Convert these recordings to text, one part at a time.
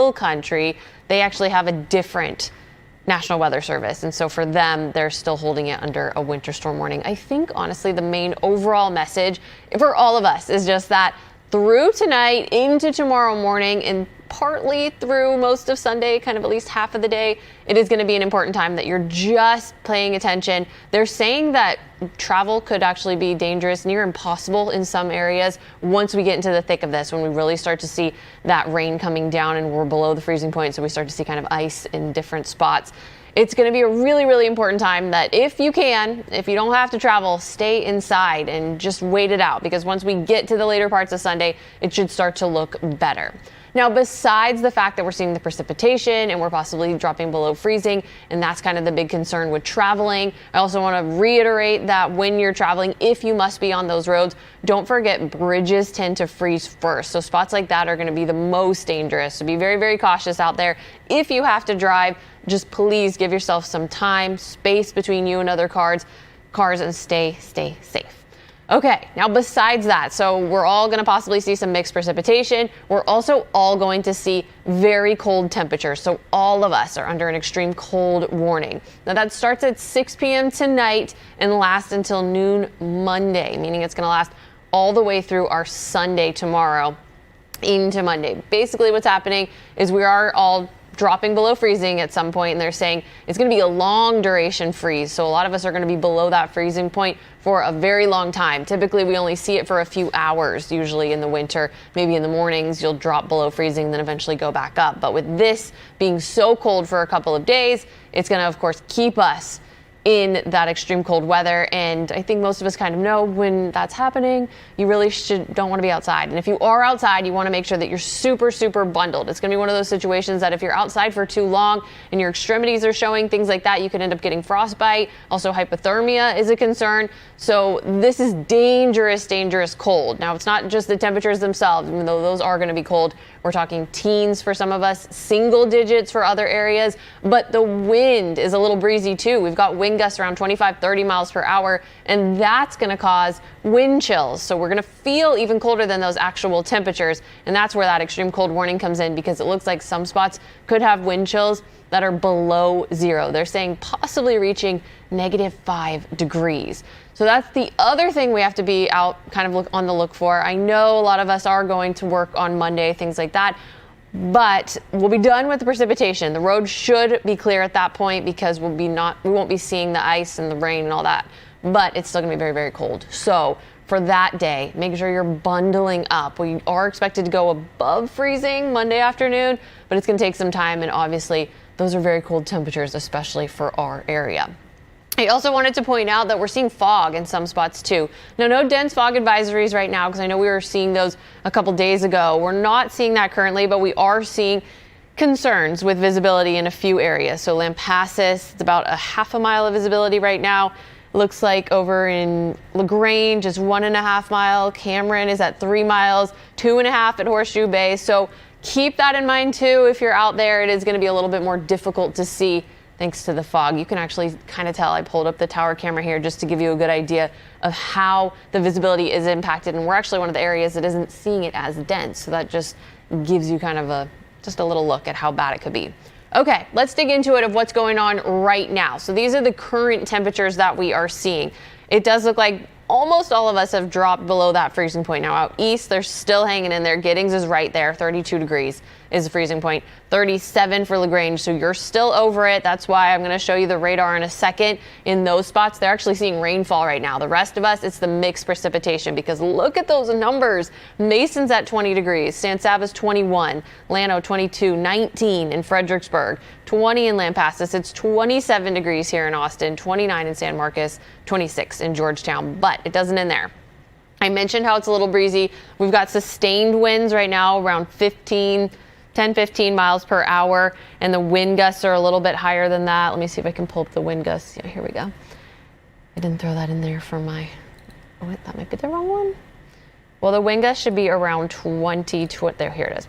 hill country, they actually have a different National Weather Service. And so for them, they're still holding it under a winter storm warning. I think, honestly, the main overall message for all of us is just that through tonight into tomorrow morning and partly through most of Sunday, kind of at least half of the day, it is going to be an important time that you're just paying attention. They're saying that travel could actually be dangerous, near impossible in some areas once we get into the thick of this, when we really start to see that rain coming down and we're below the freezing point. So we start to see kind of ice in different spots. It's going to be a really, really important time that if you don't have to travel, stay inside and just wait it out, because once we get to the later parts of Sunday, it should start to look better. Now, besides the fact that we're seeing the precipitation and we're possibly dropping below freezing, and that's kind of the big concern with traveling, I also want to reiterate that when you're traveling, if you must be on those roads, don't forget bridges tend to freeze first. So spots like that are going to be the most dangerous. So be very, very cautious out there. If you have to drive, just please give yourself some time, space between you and other cars, and stay safe. Okay, now besides that, so we're all going to possibly see some mixed precipitation. We're also all going to see very cold temperatures. So all of us are under an extreme cold warning. Now that starts at 6 p.m. tonight and lasts until noon Monday, meaning it's going to last all the way through our Sunday tomorrow into Monday. Basically what's happening is we are all dropping below freezing at some point, and they're saying it's going to be a long duration freeze. So a lot of us are going to be below that freezing point for a very long time. Typically, we only see it for a few hours, usually in the winter. Maybe in the mornings, you'll drop below freezing, then eventually go back up. But with this being so cold for a couple of days, it's going to, of course, keep us in that extreme cold weather. And I think most of us kind of know when that's happening, you really don't want to be outside. And if you are outside, you want to make sure that you're super, super bundled. It's going to be one of those situations that if you're outside for too long and your extremities are showing, things like that, you could end up getting frostbite. Also, hypothermia is a concern. So this is dangerous cold. Now, it's not just the temperatures themselves, even though those are going to be cold. We're talking teens for some of us, single digits for other areas, but the wind is a little breezy too. We've got wind gusts around 25-30 miles per hour, and that's going to cause wind chills. So we're going to feel even colder than those actual temperatures, and that's where that extreme cold warning comes in, because it looks like some spots could have wind chills that are below zero. They're saying possibly reaching -5 degrees. So that's the other thing we have to be out kind of on the look for. I know a lot of us are going to work on Monday, things like that, but we'll be done with the precipitation. The road should be clear at that point, because we won't be seeing the ice and the rain and all that, but it's still gonna be very, very cold. So for that day, make sure you're bundling up. We are expected to go above freezing Monday afternoon, but it's gonna take some time, and obviously those are very cold temperatures, especially for our area. I also wanted to point out that we're seeing fog in some spots too. Now, no dense fog advisories right now, because I know we were seeing those a couple days ago. We're not seeing that currently, but we are seeing concerns with visibility in a few areas. So Lampasas, it's about a half a mile of visibility right now. Looks like over in LaGrange is 1.5 miles. Cameron is at 3 miles, 2.5 at Horseshoe Bay. So keep that in mind too. If you're out there, it is going to be a little bit more difficult to see thanks to the fog. You can actually kind of tell. I pulled up the tower camera here just to give you a good idea of how the visibility is impacted. And we're actually one of the areas that isn't seeing it as dense. So that just gives you kind of just a little look at how bad it could be. Okay, let's dig into it of what's going on right now. So these are the current temperatures that we are seeing. It does look like almost all of us have dropped below that freezing point. Now out east, they're still hanging in there. Giddings is right there. 32 degrees is the freezing point. 37 for LaGrange. So you're still over it. That's why I'm going to show you the radar in a second. In those spots, they're actually seeing rainfall right now. The rest of us, it's the mixed precipitation, because look at those numbers. Mason's at 20 degrees. San Sabas 21. Llano 22. 19 in Fredericksburg. 20 in Lampasas. It's 27 degrees here in Austin. 29 in San Marcos. 26 in Georgetown. But it doesn't end there. I mentioned how it's a little breezy. We've got sustained winds right now around 10-15 miles per hour, and the wind gusts are a little bit higher than that. Let me see if I can pull up the wind gusts. Yeah, here we go. I didn't throw that in there for my, oh wait, that might be the wrong one. Well, the wind gust should be around 20, here it is.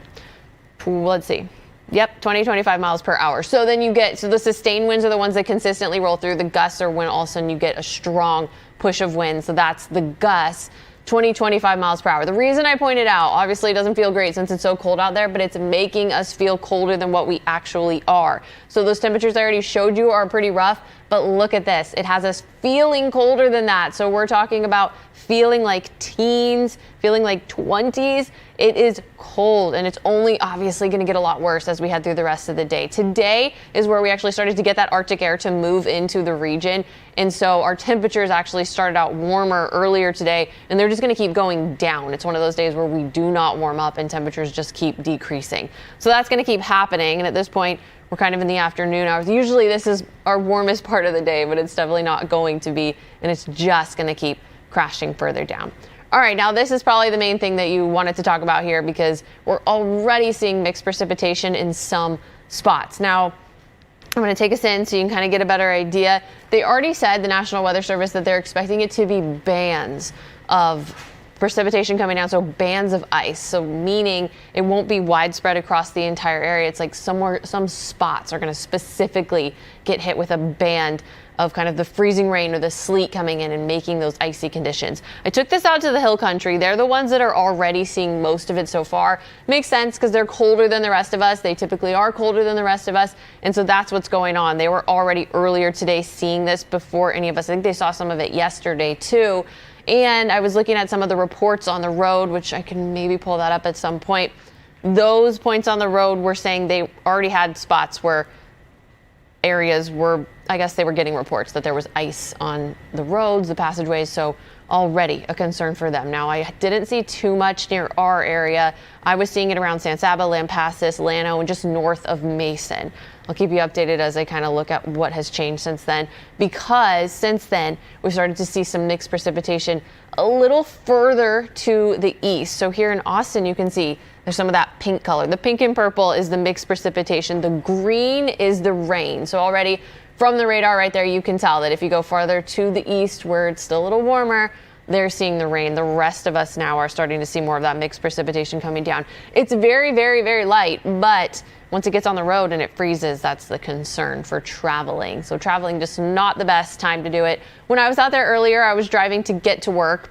Let's see. Yep, 20-25 miles per hour. So then so the sustained winds are the ones that consistently roll through. The gusts are when all of a sudden you get a strong push of wind. So that's the gusts. 20, 25 miles per hour. The reason I pointed out, obviously it doesn't feel great since it's so cold out there, but it's making us feel colder than what we actually are. So those temperatures I already showed you are pretty rough, but look at this. It has us feeling colder than that. So we're talking about feeling like teens, feeling like 20s. It is cold, and it's only obviously going to get a lot worse as we head through the rest of the day. Today is where we actually started to get that Arctic air to move into the region. And so our temperatures actually started out warmer earlier today, and they're just going to keep going down. It's one of those days where we do not warm up and temperatures just keep decreasing. So that's going to keep happening. And at this point, we're kind of in the afternoon hours. Usually this is our warmest part of the day, but it's definitely not going to be, and it's just going to keep crashing further down. All right, now this is probably the main thing that you wanted to talk about here because we're already seeing mixed precipitation in some spots. Now, I'm going to take us in so you can kind of get a better idea. They already said, the National Weather Service, that they're expecting it to be bands of precipitation coming down, so bands of ice. So meaning it won't be widespread across the entire area. It's like some spots are going to specifically get hit with a band of kind of the freezing rain or the sleet coming in and making those icy conditions. I took this out to the hill country. They're the ones that are already seeing most of it so far. Makes sense because they're colder than the rest of us. They typically are colder than the rest of us. And so that's what's going on. They were already earlier today seeing this before any of us. I think they saw some of it yesterday too. And I was looking at some of the reports on the road, which I can maybe pull that up at some point. Those points on the road were saying they already had spots where areas were, I guess they were getting reports that there was ice on the roads, the passageways, so already a concern for them. Now, I didn't see too much near our area. I was seeing it around San Saba, Lampasas, Llano, and just north of Mason. I'll keep you updated as I kind of look at what has changed since then, because since then we started to see some mixed precipitation a little further to the east. So here in Austin, you can see there's some of that pink color. The pink and purple is the mixed precipitation. The green is the rain. So already from the radar right there, you can tell that if you go farther to the east where it's still a little warmer, they're seeing the rain. The rest of us now are starting to see more of that mixed precipitation coming down. It's very, very, very light, but once it gets on the road and it freezes, that's the concern for traveling. So traveling, just not the best time to do it. When I was out there earlier, I was driving to get to work.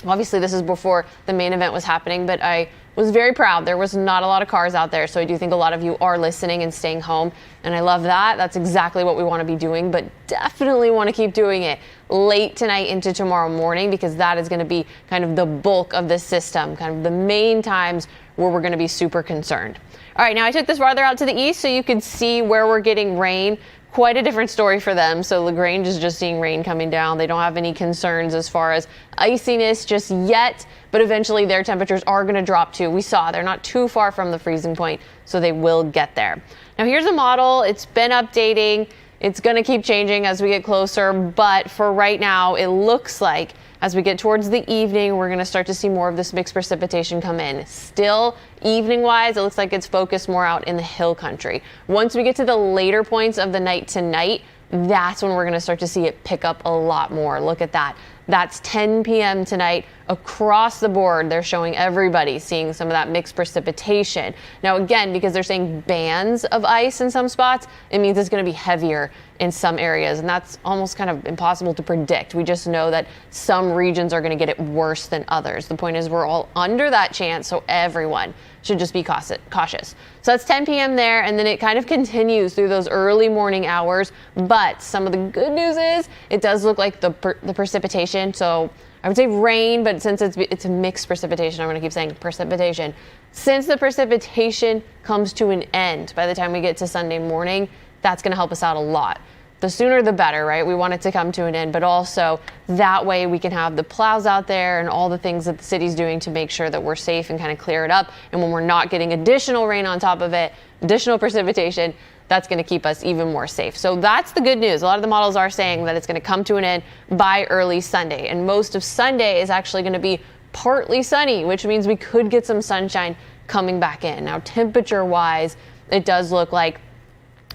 Obviously, this is before the main event was happening, but I was very proud. There was not a lot of cars out there, so I do think a lot of you are listening and staying home, and I love that. That's exactly what we want to be doing, but definitely want to keep doing it late tonight into tomorrow morning, because that is going to be kind of the bulk of the system, kind of the main times where we're going to be super concerned. All right, now I took this farther out to the east so you can see where we're getting rain. Quite a different story for them. So LaGrange is just seeing rain coming down. They don't have any concerns as far as iciness just yet, but eventually their temperatures are going to drop too. We saw they're not too far from the freezing point, so they will get there. Now here's a model. It's been updating. It's going to keep changing as we get closer, but for right now, it looks like as we get towards the evening, we're going to start to see more of this mixed precipitation come in. Still, evening-wise, it looks like it's focused more out in the hill country. Once we get to the later points of the night tonight, that's when we're going to start to see it pick up a lot more. Look at that. That's 10 p.m. tonight. Across the board, they're showing everybody seeing some of that mixed precipitation. Now, again, because they're saying bands of ice in some spots, it means it's going to be heavier in some areas, and that's almost kind of impossible to predict. We just know that some regions are going to get it worse than others. The point is we're all under that chance, so everyone should just be cautious. So that's 10 p.m. there, and then it kind of continues through those early morning hours, but some of the good news is it does look like the precipitation, so I would say rain, but since it's a mixed precipitation, I'm going to keep saying precipitation. Since the precipitation comes to an end by the time we get to Sunday morning, that's going to help us out a lot. The sooner the better, right? We want it to come to an end, but also that way we can have the plows out there and all the things that the city's doing to make sure that we're safe and kind of clear it up. And when we're not getting additional rain on top of it, additional precipitation, that's going to keep us even more safe. So that's the good news. A lot of the models are saying that it's going to come to an end by early Sunday. And most of Sunday is actually going to be partly sunny, which means we could get some sunshine coming back in. Now, temperature-wise, it does look like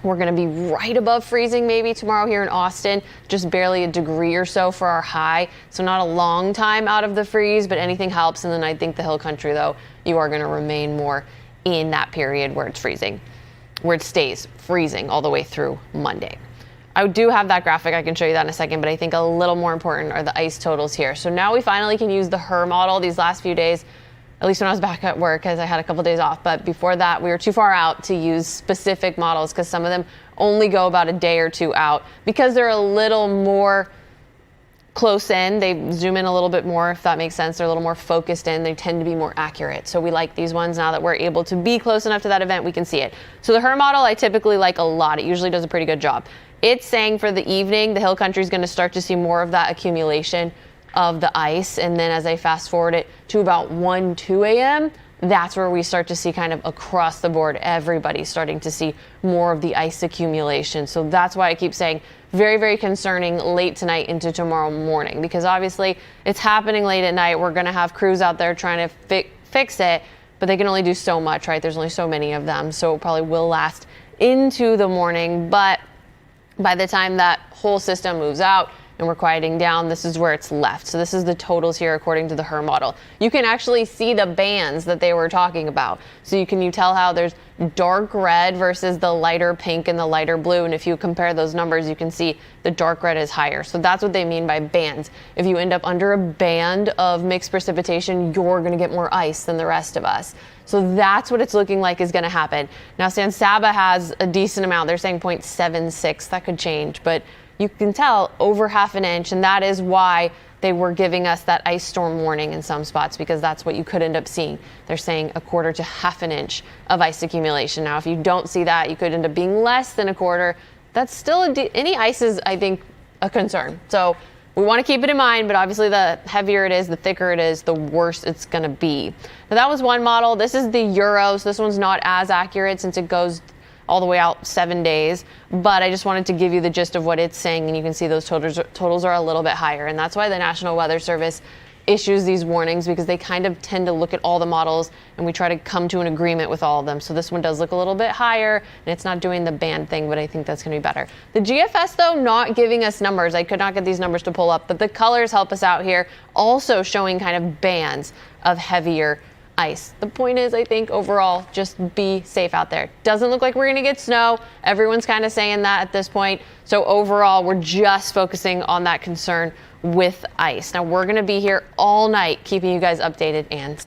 we're going to be right above freezing maybe tomorrow here in Austin, just barely a degree or so for our high. So not a long time out of the freeze, but anything helps. And then I think the hill country, though, you are going to remain more in that period where it's freezing, where it stays freezing all the way through Monday. I do have that graphic. I can show you that in a second, but I think a little more important are the ice totals here. So now we finally can use the HRRR model these last few days, at least when I was back at work, as I had a couple days off. But before that, we were too far out to use specific models because some of them only go about a day or two out because they're a little more close in. They zoom in a little bit more, if that makes sense. They're a little more focused in. They tend to be more accurate. So we like these ones now that we're able to be close enough to that event, we can see it. So the HRRR model I typically like a lot. It usually does a pretty good job. It's saying for the evening, the hill country is going to start to see more of that accumulation of the ice. And then as I fast forward it to about 1, 2 a.m., that's where we start to see kind of across the board, everybody starting to see more of the ice accumulation. So that's why I keep saying very, very concerning late tonight into tomorrow morning, because obviously it's happening late at night. We're going to have crews out there trying to fix it, but they can only do so much, right? There's only so many of them. So it probably will last into the morning. But by the time that whole system moves out and we're quieting down, this is where it's left. So this is the totals here according to the HRRR model. You can actually see the bands that they were talking about. So you tell how there's dark red versus the lighter pink and the lighter blue. And if you compare those numbers, you can see the dark red is higher. So that's what they mean by bands. If you end up under a band of mixed precipitation, you're going to get more ice than the rest of us. So that's what it's looking like is going to happen. Now, San Saba has a decent amount. They're saying 0.76. That could change, but you can tell over ½ inch, and that is why they were giving us that ice storm warning in some spots, because that's what you could end up seeing. They're saying 1/4 to ½ inch of ice accumulation. Now, if you don't see that, you could end up being less than 1/4. That's still any ice is, I think, a concern. So we want to keep it in mind, but obviously the heavier it is, the thicker it is, the worse it's going to be. Now, that was one model. This is the Euro, so this one's not as accurate since it goes all the way out 7 days, but I just wanted to give you the gist of what it's saying, and you can see those totals are a little bit higher, and that's why the National Weather Service issues these warnings, because they kind of tend to look at all the models and we try to come to an agreement with all of them. So this one does look a little bit higher, and it's not doing the band thing, but I think that's going to be better. The GFS, though, not giving us numbers. I could not get these numbers to pull up, but the colors help us out here, also showing kind of bands of heavier ice. The point is, I think overall, just be safe out there. Doesn't look like we're going to get snow. Everyone's kind of saying that at this point. So overall, we're just focusing on that concern with ice. Now, we're going to be here all night keeping you guys updated and